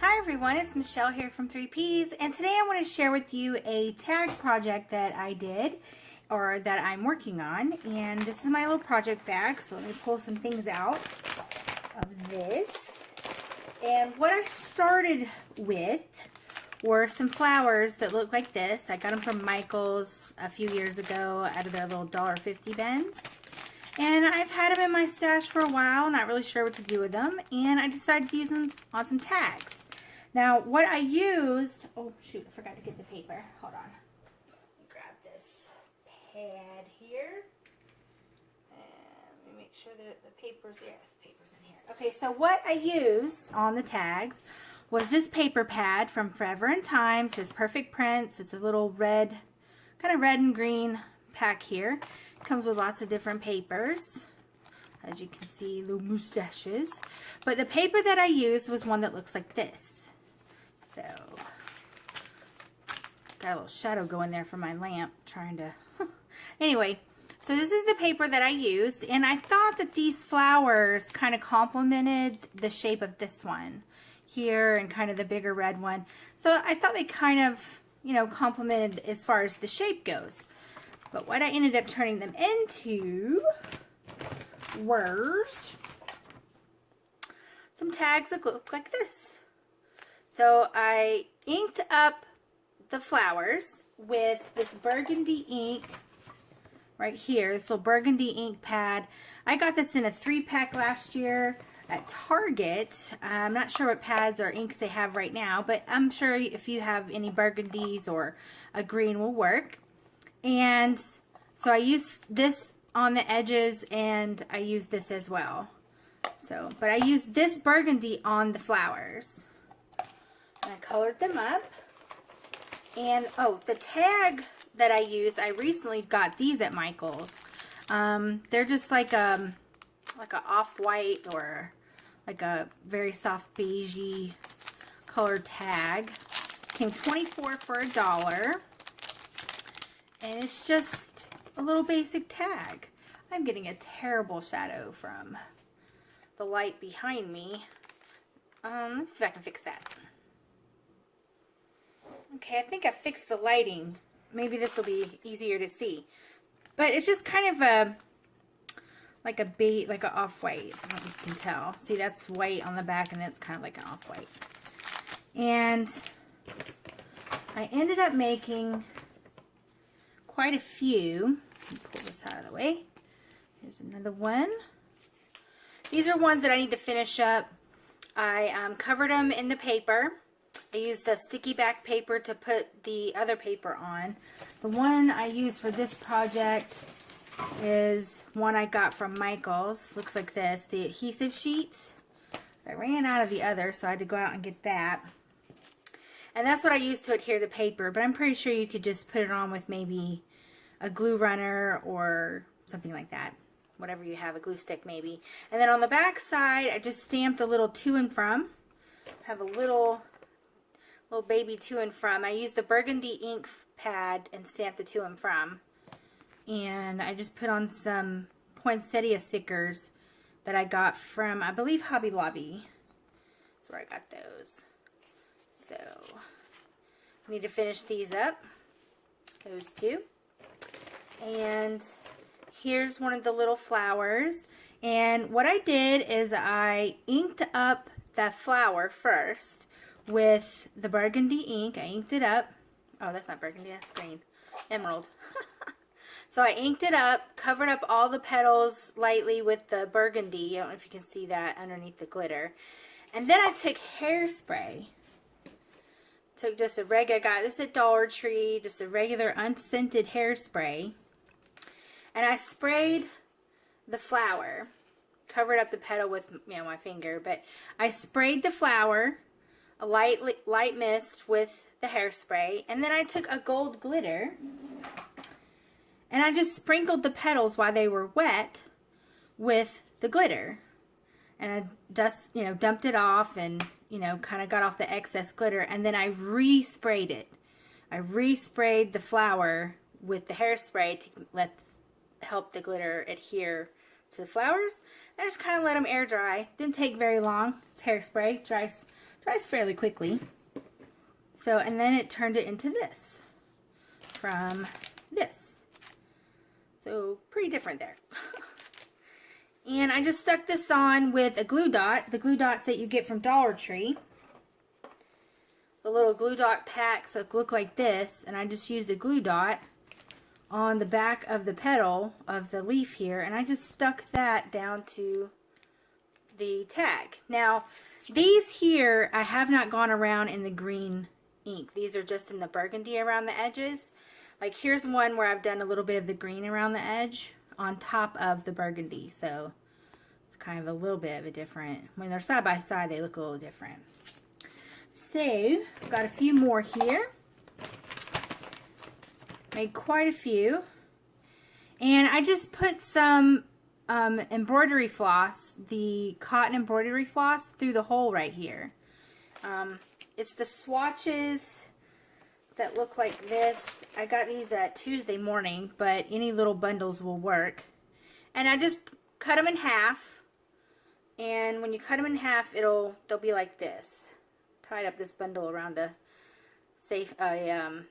Hi everyone, it's Michelle here from 3Ps, and today I want to share with you a tag project that I did, or that I'm working on. And this is my little project bag, so let me pull some things out of this. And what I started with were some flowers that look like this. I got them from Michael's a few years ago out of their little $1.50 bins. And I've had them in my stash for a while, not really sure what to do with them, and I decided to use them on some tags. Now, what I used, oh shoot, I forgot to get the paper. Hold on. Let me grab this pad here. And let me make sure that the paper's there. The paper's in here. Okay, so what I used on the tags was this paper pad from Forever and Time. It says Perfect Prints. It's a little red, kind of red and green pack here. It comes with lots of different papers. As you can see, little mustaches. But the paper that I used was one that looks like this. So, got a little shadow going there for my lamp, trying to, anyway, so this is the paper that I used, and I thought that these flowers kind of complemented the shape of this one here and kind of the bigger red one. So I thought they kind of, you know, complemented as far as the shape goes. But what I ended up turning them into were some tags that look like this. So I inked up the flowers with this burgundy ink right here, this little burgundy ink pad. I got this in a 3-pack last year at Target. I'm not sure what pads or inks they have right now, but I'm sure if you have any burgundies or a green will work. And so I used this on the edges, and I used this as well. So, but I used this burgundy on the flowers. And I colored them up. And oh, the tag that I use, I recently got these at Michael's. They're just like a off-white or like a very soft beigey colored tag. Came 24 for $1. And it's just a little basic tag. I'm getting a terrible shadow from the light behind me. Let me see if I can fix that. Okay, I think I fixed the lighting. Maybe this will be easier to see. But it's just kind of a, like a off-white, I don't know if you can tell. See, that's white on the back, and it's kind of like an off-white. And I ended up making quite a few. Let me pull this out of the way. Here's another one. These are ones that I need to finish up. I covered them in the paper. I used the sticky back paper to put the other paper on. The one I used for this project is one I got from Michael's. Looks like this, the adhesive sheets. I ran out of the other, so I had to go out and get that. And that's what I used to adhere the paper, but I'm pretty sure you could just put it on with maybe a glue runner or something like that. Whatever you have, a glue stick maybe. And then on the back side, I just stamped a little to and from. Have a little baby to and from. I used the burgundy ink pad and stamped the to and from. And I just put on some poinsettia stickers that I got from, I believe, Hobby Lobby. That's where I got those. So, I need to finish these up. Those two. And here's one of the little flowers. And what I did is I inked up that flower first with the burgundy ink. I inked it up. Oh, that's not burgundy, that's green. Emerald. So I inked it up, covered up all the petals lightly with the burgundy. I don't know if you can see that underneath the glitter. And then I took hairspray. Took just a regular, I got this at Dollar Tree, just a regular unscented hairspray. And I sprayed the flower. Covered up the petal with, you know, my finger. But I sprayed the flower, a light mist with the hairspray, and then I took a gold glitter and I just sprinkled the petals while they were wet with the glitter, and I dumped it off and, you know, kind of got off the excess glitter, and then I resprayed it. I resprayed the flower with the hairspray to help the glitter adhere to the flowers. I just kind of let them air dry. Didn't take very long. It's hairspray, dries Dries fairly quickly. So, and then it turned it into this from this. So, pretty different there. And I just stuck this on with a glue dot, the glue dots that you get from Dollar Tree. The little glue dot packs that look like this, and I just used a glue dot on the back of the petal of the leaf here, and I just stuck that down to the tag. Now, these here, I have not gone around in the green ink. These are just in the burgundy around the edges. Like here's one where I've done a little bit of the green around the edge on top of the burgundy, so it's kind of a little bit of a different, when they're side by side they look a little different. So I've got a few more here, made quite a few, and I just put some embroidery floss, the cotton embroidery floss, through the hole right here. It's the swatches that look like this. I got these at Tuesday morning, but any little bundles will work. And I just cut them in half, and when you cut them in half, they'll be like this. Tied up this bundle around a safe, what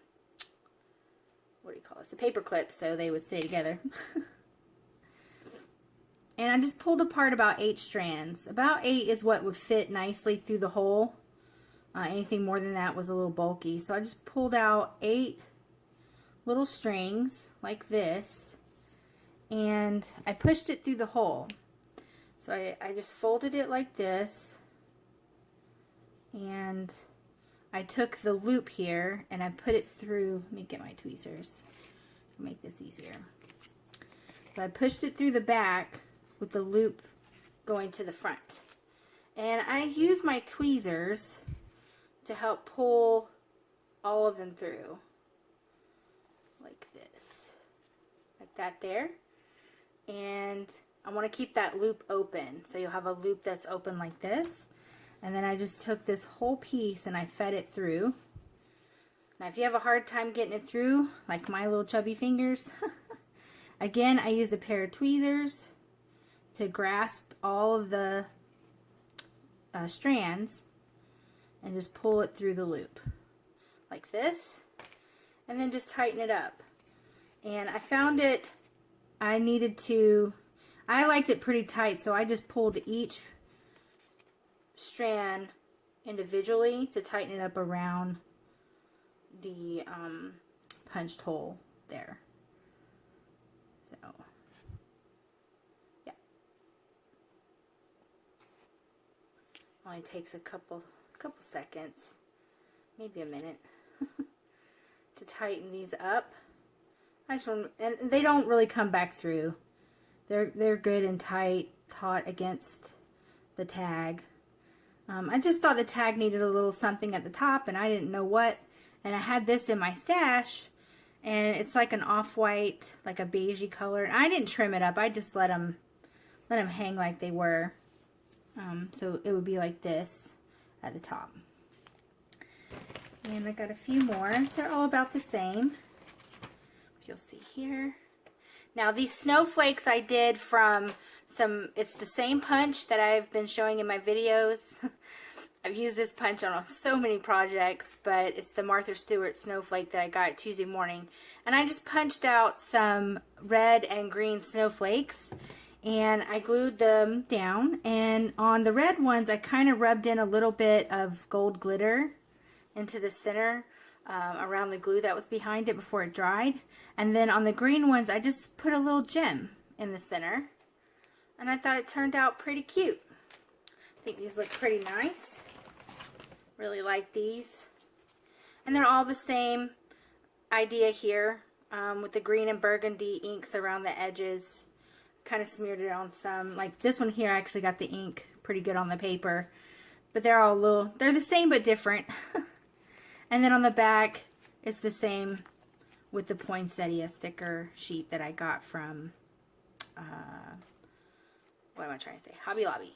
do you call this? A paper clip, so they would stay together. And I just pulled apart about 8 strands. About 8 is what would fit nicely through the hole. Anything more than that was a little bulky. So I just pulled out 8 little strings like this, and I pushed it through the hole. So I just folded it like this, and I took the loop here and I put it through. Let me get my tweezers to make this easier. So I pushed it through the back with the loop going to the front. And I use my tweezers to help pull all of them through. Like this. Like that there. And I want to keep that loop open. So you'll have a loop that's open like this. And then I just took this whole piece and I fed it through. Now if you have a hard time getting it through, like my little chubby fingers, again I used a pair of tweezers to grasp all of the strands and just pull it through the loop like this, and then just tighten it up. And I found it, I liked it pretty tight, so I just pulled each strand individually to tighten it up around the punched hole there. So yeah, only takes a couple seconds, maybe a minute, to tighten these up. I just want, and they don't really come back through. They're good and tight, taut against the tag. I just thought the tag needed a little something at the top, and I didn't know what. And I had this in my stash, and it's like an off-white, like a beigey color. And I didn't trim it up. I just let them hang like they were. So it would be like this at the top. And I got a few more. They're all about the same. You'll see here. Now these snowflakes I did from it's the same punch that I've been showing in my videos. I've used this punch on so many projects, but it's the Martha Stewart snowflake that I got Tuesday morning. And I just punched out some red and green snowflakes, and I glued them down. And on the red ones, I kind of rubbed in a little bit of gold glitter into the center around the glue that was behind it before it dried. And then on the green ones, I just put a little gem in the center. And I thought it turned out pretty cute. I think these look pretty nice. Really like these. And they're all the same idea here, with the green and burgundy inks around the edges. Kind of smeared it on some. Like this one here, I actually got the ink pretty good on the paper. But they're all they're the same but different. And then on the back, it's the same with the poinsettia sticker sheet that I got from, what am I trying to say? Hobby Lobby.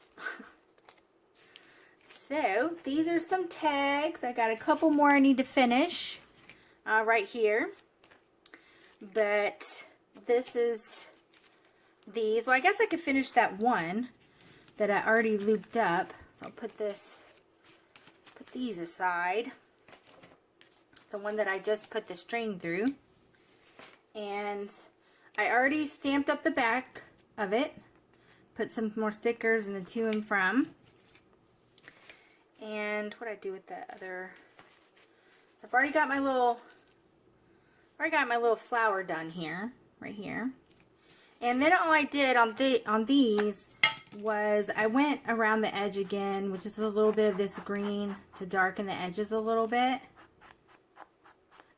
So, these are some tags. I got a couple more I need to finish right here. But this is these. Well, I guess I could finish that one that I already looped up. So I'll put this these aside. The one that I just put the string through. And I already stamped up the back of it. Put some more stickers in the to and from. And what I do with the other... I've already got my little flower done here, right here. And then all I did on these was I went around the edge again, which is a little bit of this green to darken the edges a little bit.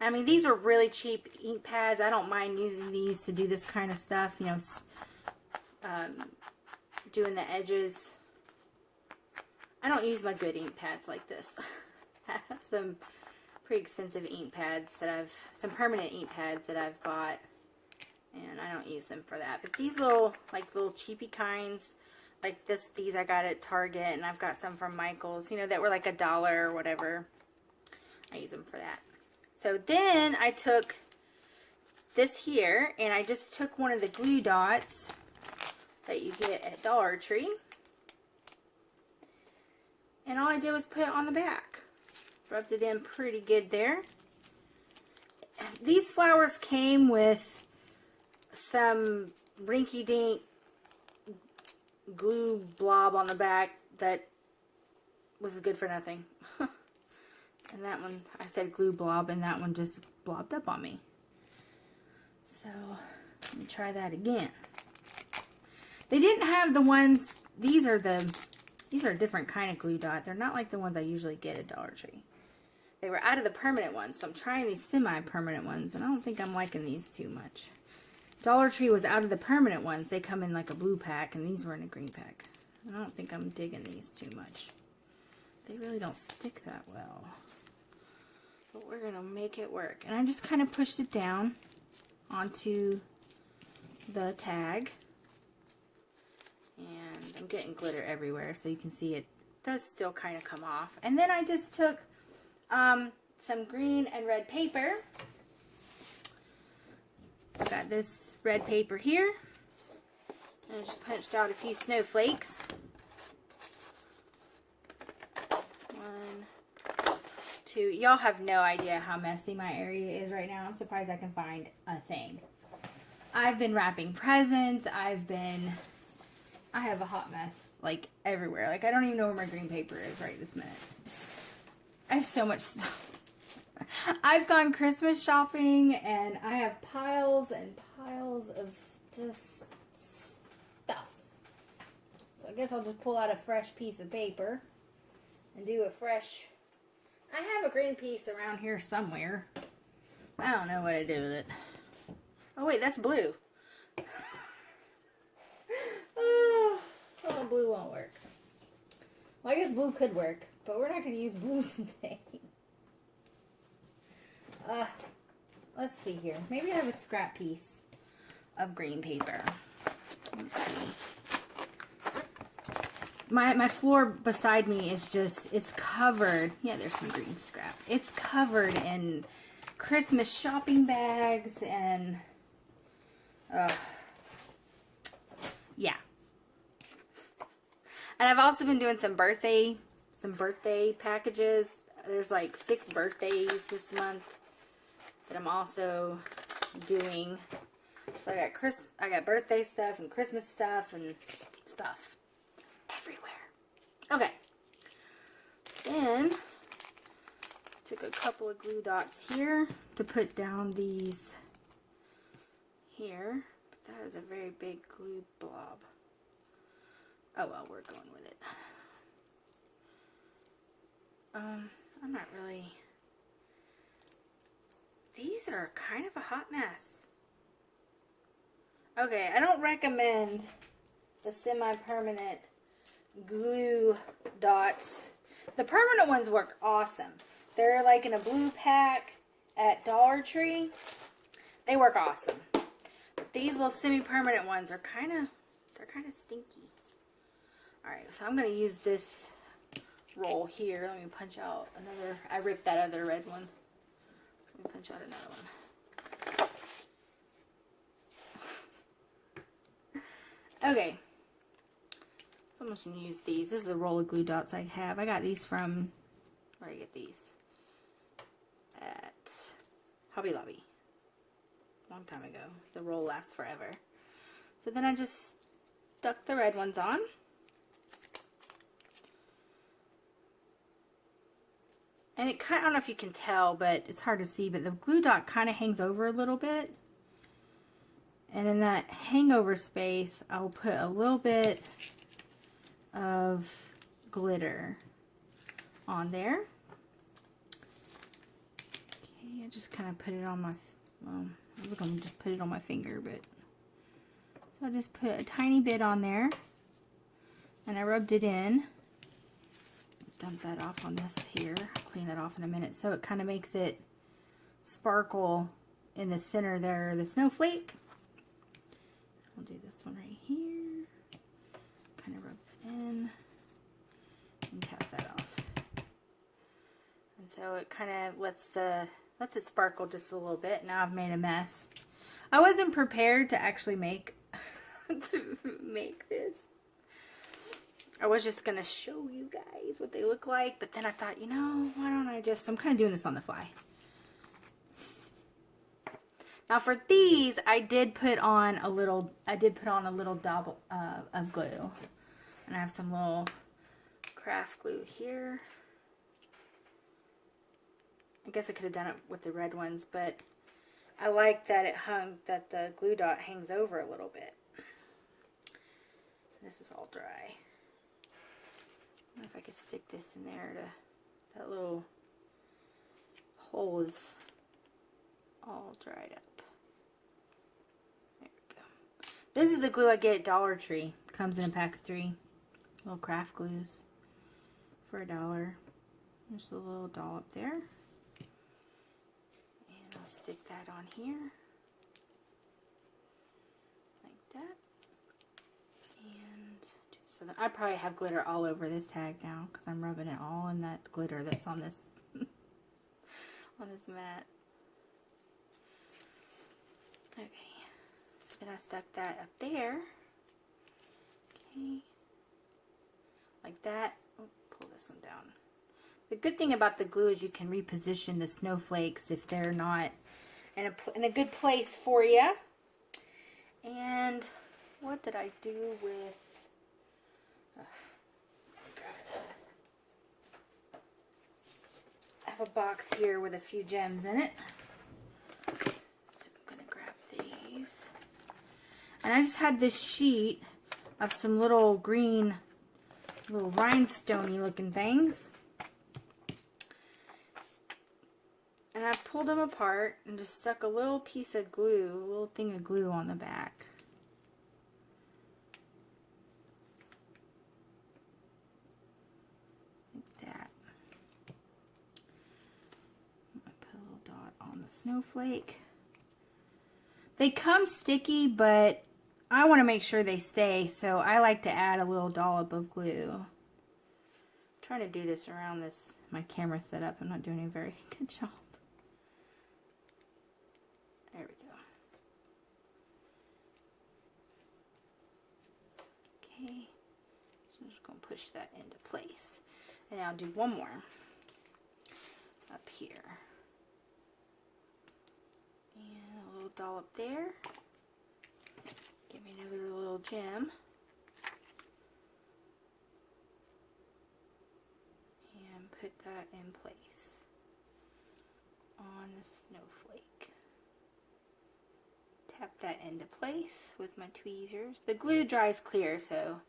I mean, these were really cheap ink pads. I don't mind using these to do this kind of stuff, you know, doing the edges. I don't use my good ink pads like this. I have some pretty expensive ink pads some permanent ink pads that I've bought, and I don't use them for that. But these little cheapy kinds, like these I got at Target, and I've got some from Michael's, you know, that were like $1 or whatever. I use them for that. So then I took this here, and I just took one of the glue dots that you get at Dollar Tree, and all I did was put it on the back. Rubbed it in pretty good there. These flowers came with some rinky-dink glue blob on the back that was good for nothing. And that one, I said glue blob, and that one just blobbed up on me. So, let me try that again. They didn't have the ones, these are a different kind of glue dot. They're not like the ones I usually get at Dollar Tree. They were out of the permanent ones, so I'm trying these semi-permanent ones, and I don't think I'm liking these too much. Dollar Tree was out of the permanent ones. They come in like a blue pack, and these were in a green pack. I don't think I'm digging these too much. They really don't stick that well. But we're going to make it work. And I just kind of pushed it down onto the tag. And I'm getting glitter everywhere, so you can see it does still kind of come off. And then I just took some green and red paper. I've got this red paper here. And I just punched out a few snowflakes. 1, 2. Y'all have no idea how messy my area is right now. I'm surprised I can find a thing. I've been wrapping presents. I have a hot mess like everywhere. Like I don't even know where my green paper is right this minute. I have so much stuff. I've gone Christmas shopping, and I have piles and piles of just stuff. So I guess I'll just pull out a fresh piece of paper and do a fresh... I have a green piece around here somewhere. I don't know what to do with it. Oh wait, that's blue. Oh, blue won't work. Well, I guess blue could work, but we're not going to use blue today. Let's see here. Maybe I have a scrap piece of green paper. Let's see. My floor beside me is just, it's covered. Yeah, there's some green scrap. It's covered in Christmas shopping bags and, yeah. And I've also been doing some birthday packages. There's like 6 birthdays this month that I'm also doing. So I got birthday stuff and Christmas stuff and stuff everywhere. Okay. Then took a couple of glue dots here to put down these here. But that is a very big glue blob. Oh well, we're going with it. I'm not really... These are kind of a hot mess. Okay, I don't recommend the semi-permanent glue dots. The permanent ones work awesome. They're like in a blue pack at Dollar Tree. They work awesome. But these little semi-permanent ones are kind of stinky. Alright, so I'm going to use this roll here. Let me punch out another. I ripped that other red one. So let me punch out another one. Okay. So I'm just going to use these. This is a roll of glue dots I have. I got these from Where did I get these? At Hobby Lobby. Long time ago. The roll lasts forever. So then I just stuck the red ones on. And it kind of, I don't know if you can tell, but it's hard to see, but the glue dot kind of hangs over a little bit. And in that hangover space, I'll put a little bit of glitter on there. Okay, I just kind of put it on my, well, I was going to just put it on my finger, but, so I just put a tiny bit on there, and I rubbed it in. Dump that off on this here. I'll clean that off in a minute. So it kind of makes it sparkle in the center there, the snowflake. I'll do this one right here. Kind of rub it in and tap that off. And so it kind of lets it sparkle just a little bit. Now I've made a mess. I wasn't prepared to actually make this. I was just gonna show you guys what they look like, but then I thought, you know, why don't I just, I'm kind of doing this on the fly. Now for these, I did put on a little dab of glue. And I have some little craft glue here. I guess I could have done it with the red ones, but I like that that the glue dot hangs over a little bit. This is all dry. I wonder if I could stick this in there to, that little hole is all dried up. There we go. This is the glue I get at Dollar Tree. Comes in a pack of 3 little craft glues for $1. Just a little dollop there. And I'll stick that on here. Like that. So I probably have glitter all over this tag now because I'm rubbing it all in that glitter that's on this on this mat. Okay, so then I stuck that up there. Okay, like that. Oh, pull this one down. The good thing about the glue is you can reposition the snowflakes if they're not in a good place for you. And what did I do with? I have a box here with a few gems in it. So I'm going to grab these. And I just had this sheet of some little green, little rhinestone-y looking things. And I pulled them apart and just stuck a little piece of glue, a little thing of glue on the back. Snowflake. They come sticky, but I want to make sure they stay, so I like to add a little dollop of glue. I'm trying to do this around my camera setup. I'm not doing a very good job. There we go. Okay, so I'm just going to push that into place. And I'll do one more up here. Dollop there. Give me another little gem. And put that in place on the snowflake. Tap that into place with my tweezers. The glue dries clear, so don't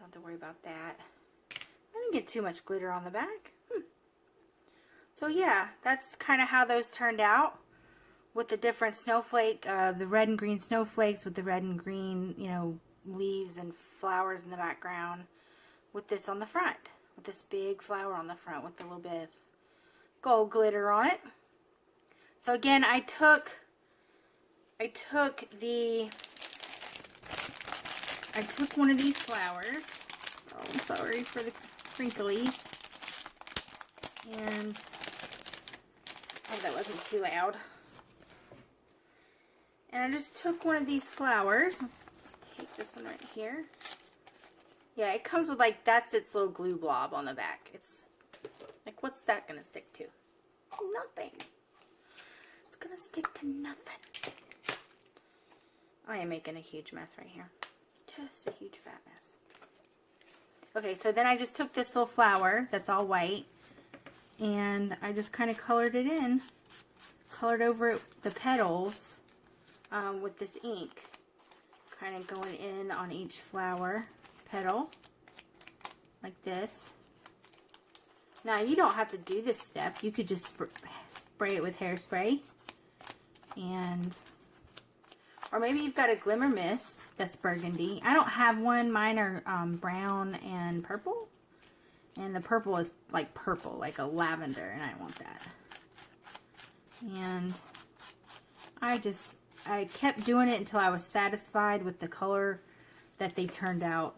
have to worry about that. I didn't get too much glitter on the back. So yeah, that's kind of how those turned out. With the different snowflake, the red and green snowflakes with the red and green, you know, leaves and flowers in the background. With this on the front, with this big flower on the front with a little bit of gold glitter on it. So again, I took one of these flowers. Oh, I'm sorry for the crinkly. And oh, that wasn't too loud. And I just took one of these flowers. Take this one right here. Yeah, it comes with like, that's its little glue blob on the back. Like, what's that gonna stick to? Nothing. It's gonna stick to nothing. I am making a huge mess right here. Just a huge fat mess. Okay, so then I just took this little flower that's all white, and I just kind of colored it in. Colored over the petals with this ink. Kind of going in on each flower petal. Like this. Now, you don't have to do this step. You could just spray it with hairspray. And, or maybe you've got a glimmer mist that's burgundy. I don't have one. Mine are brown and purple. And the purple is like purple, like a lavender, and I don't want that. And I kept doing it until I was satisfied with the color that they turned out.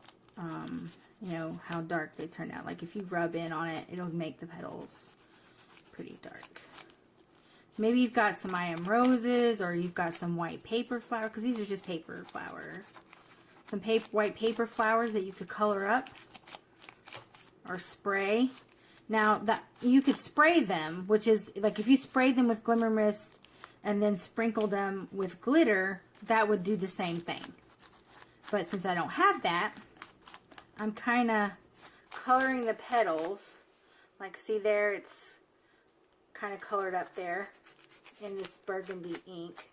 You know, how dark they turned out. Like, if you rub in on it, it'll make the petals pretty dark. Maybe you've got some I Am Roses, or you've got some white paper flowers, because these are just paper flowers. Some white paper flowers that you could color up or spray. Now, that you could spray them, which is, like, if you sprayed them with glimmer mist and then sprinkled them with glitter, that would do the same thing. But since I don't have that, I'm kind of coloring the petals. Like, see there, it's kind of colored up there in this burgundy ink.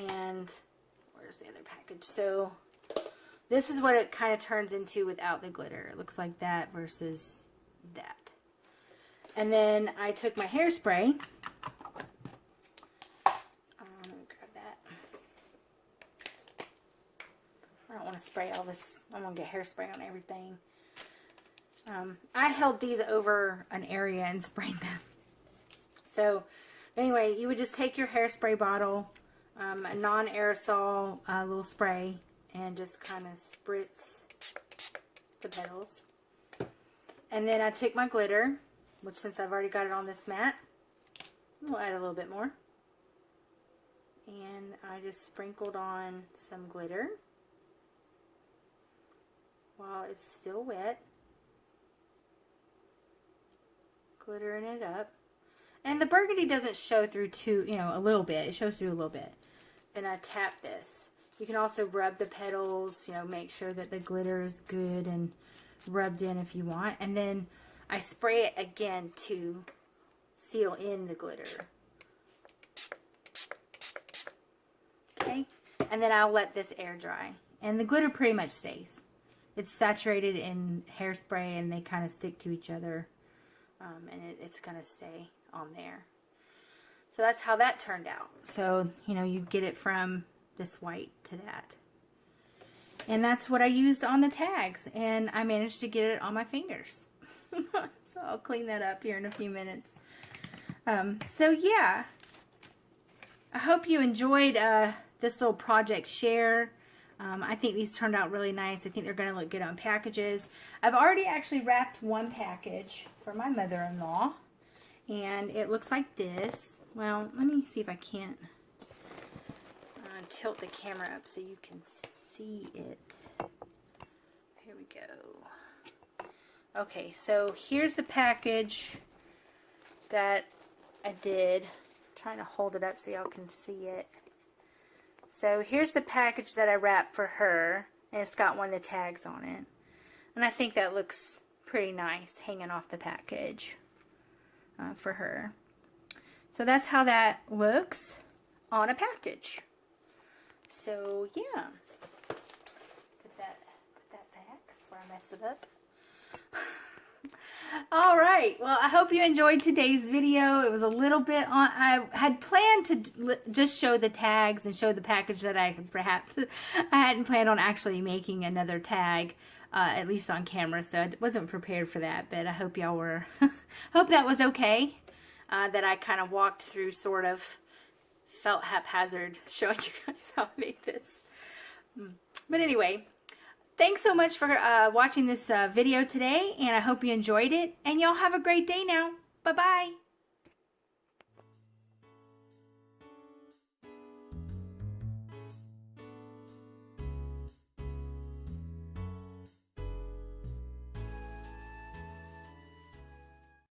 And where's the other package? So this is what it kind of turns into without the glitter. It looks like that versus that. And then I took my hairspray. Let me grab that. I don't want to spray all this. I'm going to get hairspray on everything. I held these over an area and sprayed them. So anyway, you would just take your hairspray bottle, a non-aerosol little spray, and just kind of spritz the petals. And then I took my glitter, which since I've already got it on this mat, we'll add a little bit more. And I just sprinkled on some glitter while it's still wet. Glittering it up. And the burgundy doesn't show through too, you know, a little bit. It shows through a little bit. Then I tap this. You can also rub the petals, you know, make sure that the glitter is good and rubbed in if you want. And then I spray it again to seal in the glitter. Okay? And then I'll let this air dry. And the glitter pretty much stays. It's saturated in hairspray and they kind of stick to each other. And it's going to stay on there. So that's how that turned out. So, you know, you get it from this white to that. And that's what I used on the tags. And I managed to get it on my fingers. So I'll clean that up here in a few minutes. So yeah. I hope you enjoyed this little project share. I think these turned out really nice. I think they're going to look good on packages. I've already actually wrapped one package for my mother-in-law. And it looks like this. Well, let me see if I can't tilt the camera up so you can see it. Here we go. Okay, so here's the package that I did. I'm trying to hold it up so y'all can see it. So here's the package that I wrapped for her, and it's got one of the tags on it. And I think that looks pretty nice hanging off the package for her. So that's how that looks on a package. So yeah, put that back before I mess it up. All right, well, I hope you enjoyed today's video. It was a little bit on, I had planned to just show the tags and show the package that I hadn't planned on actually making another tag, at least on camera, so I wasn't prepared for that, but I hope y'all were, hope that was okay, that I kind of walked through, sort of, felt haphazard showing you guys how I made this. But anyway, thanks so much for watching this video today, and I hope you enjoyed it. And y'all have a great day now. Bye-bye.